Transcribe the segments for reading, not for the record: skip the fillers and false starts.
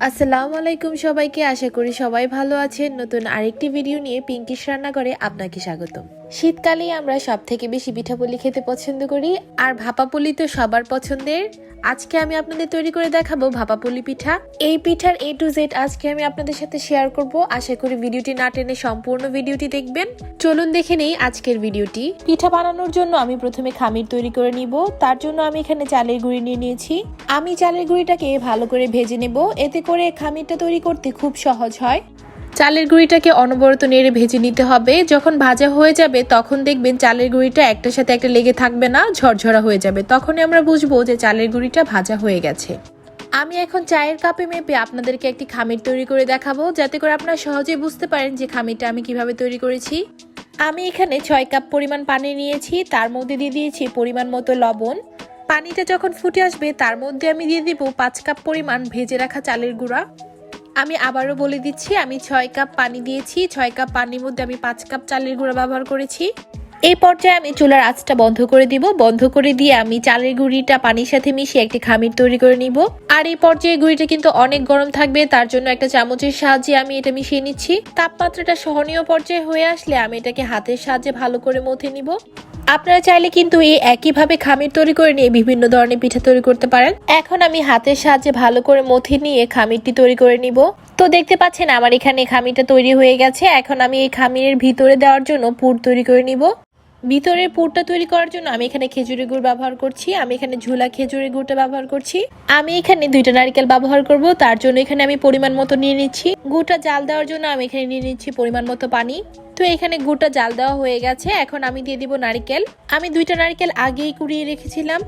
আসসালামু আলাইকুম সবাইকে, আশা করি সবাই ভালো আছেন। নতুন আরেকটি ভিডিও নিয়ে পিঙ্কিশ রান্নাঘরে আপনাকে স্বাগতম। শীতকালেই আমরা সব থেকে বেশি পিঠাপুলি খেতে পছন্দ করি, আর ভাপা পুলি তো সবার পছন্দের। আজকে আমি আপনাদের তৈরি করে দেখাবো ভাপা পুলি পিঠা। এই পিঠার A to Z আজকে আমি আপনাদের সাথে শেয়ার করব। আশা করি ভিডিওটি না টেনে সম্পূর্ণ ভিডিওটি দেখবেন। চলুন দেখে নেই আজকের ভিডিওটি। পিঠা বানানোর জন্য আমি প্রথমে খামির তৈরি করে নিব। তার জন্য আমি এখানে চালের গুঁড়ি নিয়ে নিয়েছি। আমি চালের গুঁড়িটাকে ভালো করে ভেজে নেব, এতে করে খামিরটা তৈরি করতে খুব সহজ হয়। চালের গুঁড়িটাকে অনবরত নেড়ে ভেজে নিতে হবে। যখন ভাজা হয়ে যাবে তখন দেখবেন চালের গুঁড়িটা একটার সাথে একটা লেগে থাকবে না, ঝরঝরা হয়ে যাবে। তখনই আমরা বুঝবো যে চালের গুঁড়িটা ভাজা হয়ে গেছে। আমি এখন চায়ের কাপে মেপে আপনাদেরকে একটি খামির তৈরি করে দেখাবো, যাতে করে আপনারা সহজেই বুঝতে পারেন যে খামিরটা আমি কিভাবে তৈরি করেছি। আমি এখানে 6 কাপ পরিমাণ পানি নিয়েছি, তার মধ্যে দিয়ে দিয়েছি পরিমাণ মতো লবণ। পানিটা যখন ফুটে আসবে তার মধ্যে আমি দিয়ে দিব 5 কাপ পরিমাণ ভেজে রাখা চালের গুঁড়া। আমি আবারও বলে দিচ্ছি, আমি 6 কাপ পানি দিয়েছি। 6 কাপ পানির মধ্যে আমি 5 কাপ চালের গুঁড়া ব্যবহার করেছি। এই পর্যায়ে আমি চুলার আঁচটা বন্ধ করে দিব। বন্ধ করে দিয়ে আমি চালের গুঁড়িটা পানির সাথে মিশিয়ে একটি খামির তৈরি করে নিব। আর এই পর্যায়ে গুঁড়িটা কিন্তু অনেক গরম থাকবে, তার জন্য একটা চামচের সাহায্যে আমি এটা মিশিয়ে নিচ্ছি। তাপমাত্রাটা সহনীয় পর্যায়ে হয়ে আসলে আমি এটাকে হাতের সাহায্যে ভালো করে মথে নিব। আপনারা চাইলে কিন্তু এই একইভাবে খামির তৈরি করে নিয়ে বিভিন্ন ধরনের পিঠা তৈরি করতে পারেন। এখন আমি হাতের সাহায্যে ভালো করে মথে নিয়ে খামিরটি তৈরি করে নিব। তো দেখতে পাচ্ছেন আমার এখানে খামিরটা তৈরি হয়ে গেছে। এখন আমি এই খামিরের ভিতরে দেওয়ার জন্য পুর তৈরি করে নিব। ভিতরের পুরটা তৈরি করার জন্য আমি এখানে খেজুরের গুড় ব্যবহার করছি। আমি এখানে ঝোলা খেজুরের গুড়টা ব্যবহার করছি। আমি এখানে 2টা নারকেল ব্যবহার করব, তার জন্য এখানে আমি পরিমাণ মতো নিয়ে নিচ্ছি। গুড়টা জাল দেওয়ার জন্য আমি এখানে নিয়ে নিচ্ছি পরিমাণ মতো পানি। তো এখানে গুড়টা জাল দেওয়া হয়ে গেছে। এখন আমি দিয়ে দিব নারকেল। আমি 2টা নারকেল আগেই কুড়িয়ে রেখেছিলাম।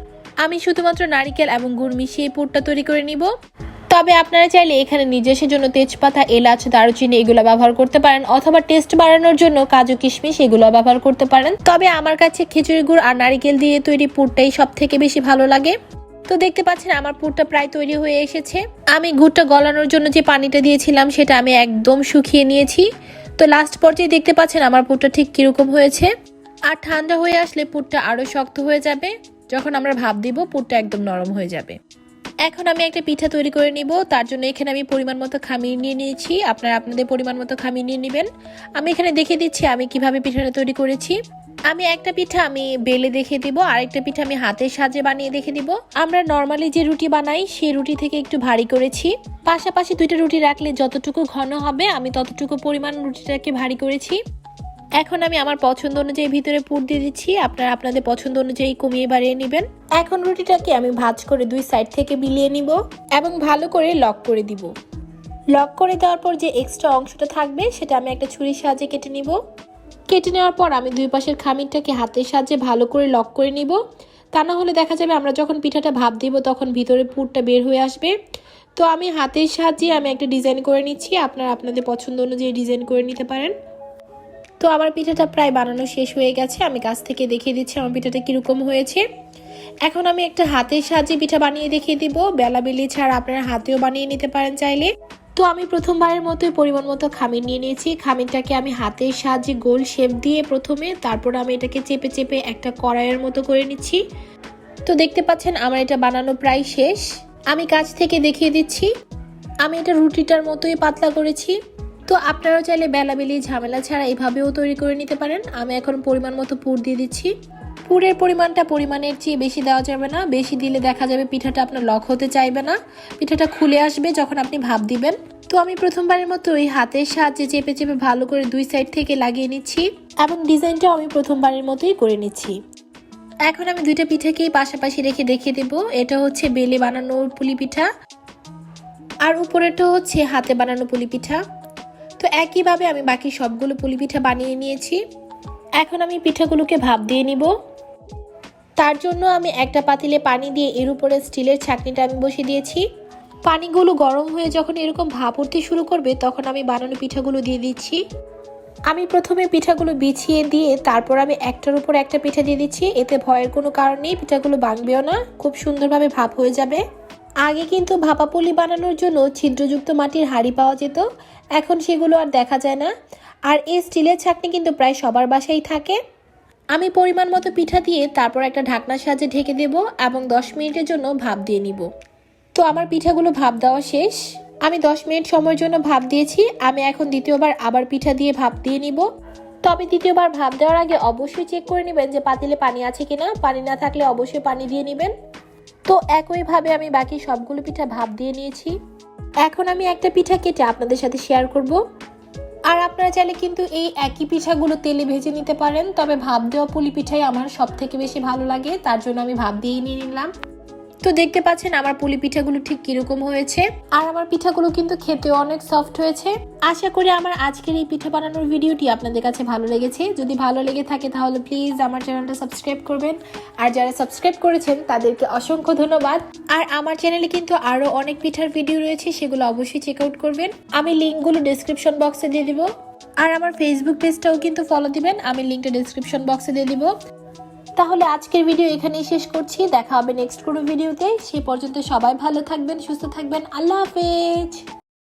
আমি শুধুমাত্র নারকেল এবং গুড় মিশিয়ে পুরটা তৈরি করে নিব। তবে আপনারা চাইলে এখানে নিজের জন্য তেজপাতা, এলাচ, দারুচিনি এগুলো ব্যবহার করতে পারেন, অথবা টেস্ট বাড়ানোর জন্য কাজু কিশমিশ এগুলো ব্যবহার করতে পারেন। তবে আমার কাছে খেজুরের গুড় আর নারকেল দিয়ে তৈরি পুরটাই সব থেকে বেশি ভালো লাগে। তো দেখতে পাচ্ছেন আমার পুরটা প্রায় তৈরি হয়ে এসেছে। আমি গুড়টা গলানোর জন্য যে পানিটা দিয়েছিলাম সেটা আমি একদম শুকিয়ে নিয়েছি। তো লাস্ট পর্যায়ে দেখতে পাচ্ছেন আমার পুরটা ঠিক কিরকম হয়েছে। আর ঠান্ডা হয়ে আসলে পুরটা আরো শক্ত হয়ে যাবে। যখন আমরা ভাপ দিব পুরটা একদম নরম হয়ে যাবে। এখন আমি একটা পিঠা তৈরি করে নিব। তার জন্য এখানে আমি পরিমাণ মতো খামির নিয়ে নিয়েছি। আপনারা আপনাদের পরিমাণ মতো খামির নিয়ে নেবেন। আমি এখানে দেখিয়ে দিচ্ছি আমি কিভাবে পিঠাটা তৈরি করেছি। আমি একটা পিঠা আমি বেলে দেখিয়ে দিব, আরেকটা পিঠা আমি হাতের সাহায্যে বানিয়ে দেখে দিব। আমরা নর্মালি যে রুটি বানাই সেই রুটি থেকে একটু ভারী করেছি। পাশাপাশি 2টা রুটি রাখলে যতটুকু ঘন হবে আমি ততটুকু পরিমাণ রুটিটাকে ভারী করেছি। এখন আমি আমার পছন্দ অনুযায়ী ভিতরে পুর দিয়ে দিচ্ছি। আপনারা আপনাদের পছন্দ অনুযায়ী কমিয়ে বাড়িয়ে নেবেন। এখন রুটিটাকে আমি ভাঁজ করে 2 সাইড থেকে বিলিয়ে নিব এবং ভালো করে লক করে দিব। লক করে দেওয়ার পর যে এক্সট্রা অংশটা থাকবে সেটা আমি একটা ছুরির সাহায্যে কেটে নিব। কেটে নেওয়ার পর আমি 2 পাশের খামিরটাকে হাতের সাহায্যে ভালো করে লক করে নিব। তা না হলে দেখা যাবে আমরা যখন পিঠাটা ভাপ দিব তখন ভিতরে পুরটা বের হয়ে আসবে। তো আমি হাতের সাহায্যে আমি একটা ডিজাইন করে নিচ্ছি। আপনারা আপনাদের পছন্দ অনুযায়ী ডিজাইন করে নিতে পারেন। তো আমার পিঠাটা প্রায় বানানো শেষ হয়ে গেছে। আমি কাছ থেকে দেখিয়ে দিচ্ছি আমার পিঠাটা কিরকম হয়েছে। এখন আমি একটা হাতের সাহায্যে পিঠা বানিয়ে দেখিয়ে দিব। বেলাবেলি ছাড়া আপনারা হাতেও বানিয়ে নিতে পারেন চাইলে। তো আমি প্রথমবারের মতোই পরিমাণ মতো খামির নিয়ে নিয়েছি। খামিরটাকে আমি হাতের সাহায্যে গোল শেপ দিয়ে প্রথমে, তারপর আমি এটাকে চেপে চেপে একটা কড়াইয়ের মতো করে নিচ্ছি। তো দেখতে পাচ্ছেন আমার এটা বানানো প্রায় শেষ। আমি কাছ থেকে দেখিয়ে দিচ্ছি। আমি এটা রুটিটার মতোই পাতলা করেছি। তো আপনারাও চাইলে বেলাবেলি ঝামেলা ছাড়া এভাবেও তৈরি করে নিতে পারেন। আমি এখন পরিমাণ মতো পুর দিয়ে দিচ্ছি। পুরের পরিমাণটা পরিমাণের চেয়ে বেশি দেওয়া যাবে না। বেশি দিলে দেখা যাবে পিঠাটা আপনার লক হতে চাইবে না, পিঠাটা খুলে আসবে যখন আপনি ভাপ দিবেন। তো আমি প্রথমবারের মতো ওই হাতের সাহায্যে চেপে চেপে ভালো করে 2 সাইড থেকে লাগিয়ে নিচ্ছি এবং ডিজাইনটাও আমি প্রথমবারের মতোই করে নিচ্ছি। এখন আমি 2টা পিঠাকেই পাশাপাশি রেখে দেখিয়ে দেব। এটা হচ্ছে বেলে বানানো পুলি পিঠা, আর উপরেরটা হচ্ছে হাতে বানানো পুলি পিঠা। তো একইভাবে আমি বাকি সবগুলো পুলি পিঠা বানিয়ে নিয়েছি। এখন আমি পিঠাগুলোকে ভাপ দিয়ে নিব। তার জন্য আমি একটা পাতিলে পানি দিয়ে এর উপরে স্টিলের ছাঁকনিটা আমি বসিয়ে দিয়েছি। পানিগুলো গরম হয়ে যখন এরকম ভাপ উঠতে শুরু করবে তখন আমি বানানো পিঠাগুলো দিয়ে দিচ্ছি। আমি প্রথমে পিঠাগুলো বিছিয়ে দিয়ে তারপর আমি একটার উপর একটা পিঠা দিয়ে দিচ্ছি। এতে ভয়ের কোনো কারণ নেই, পিঠাগুলো ভাঙবেও না, খুব সুন্দরভাবে ভাপ হয়ে যাবে। আগে কিন্তু ভাপা পুলি বানানোর জন্য ছিদ্রযুক্ত মাটির হাঁড়ি পাওয়া যেত, এখন সেগুলো আর দেখা যায় না। আর এই স্টিলের ছাঁকনি কিন্তু প্রায় সবার বাসায় থাকে। আমি পরিমাণ মতো পিঠা দিয়ে তারপর একটা ঢাকনার সাহায্যে ঢেকে দেব এবং 10 মিনিটের জন্য ভাপ দিয়ে নিব। তো আমার পিঠাগুলো ভাপ দেওয়া শেষ। আমি 10 মিনিট সময়ের জন্য ভাপ দিয়েছি। আমি এখন দ্বিতীয়বার আবার পিঠা দিয়ে ভাপ দিয়ে নিব। তবে দ্বিতীয়বার ভাপ দেওয়ার আগে অবশ্যই চেক করে নেবেন যে পাতিলে পানি আছে কিনা। পানি না থাকলে অবশ্যই পানি দিয়ে নেবেন। তো একইভাবে আমি বাকি সবগুলো পিঠা ভাপ দিয়ে নিয়েছি। এখন আমি একটা পিঠা কেটে আপনাদের সাথে শেয়ার করব। আর আপনারা চাইলে কিন্তু এই একই পিঠাগুলো তেলে ভেজে নিতে পারেন, তবে ভাপ দেওয়া পুলি পিঠাই আমার সব থেকে বেশি ভালো লাগে, তার জন্য আমি ভাপ দিয়েই নিয়ে নিলাম। তো দেখতে পাচ্ছেন আমার পুলি পিঠাগুলো ঠিক কিরকম হয়েছে। আর আমার পিঠাগুলো কিন্তু খেতে অনেক সফট হয়েছে। আশা করি আমার আজকের এই পিঠা বানানোর ভিডিওটি আপনাদের কাছে ভালো লেগেছে। যদি ভালো লেগে থাকে তাহলে প্লিজ আমার চ্যানেলটা সাবস্ক্রাইব করবেন। আর যারা সাবস্ক্রাইব করেছেন তাদেরকে অসংখ্য ধন্যবাদ। আর আমার চ্যানেলে কিন্তু আরো অনেক পিঠার ভিডিও রয়েছে, সেগুলো অবশ্যই চেক আউট করবেন। আমি লিঙ্কগুলো ডেসক্রিপশন বক্সে দিয়ে দিব। আর আমার ফেসবুক পেজটাও কিন্তু ফলো দিবেন, আমি লিঙ্কটা ডেসক্রিপশন বক্সে দিয়ে দিব। তাহলে আজকের ভিডিও এখানেই শেষ করছি। দেখা হবে নেক্সট কোনো ভিডিওতে। সেই পর্যন্ত সবাই ভালো থাকবেন, সুস্থ থাকবেন। আল্লাহ হাফেজ।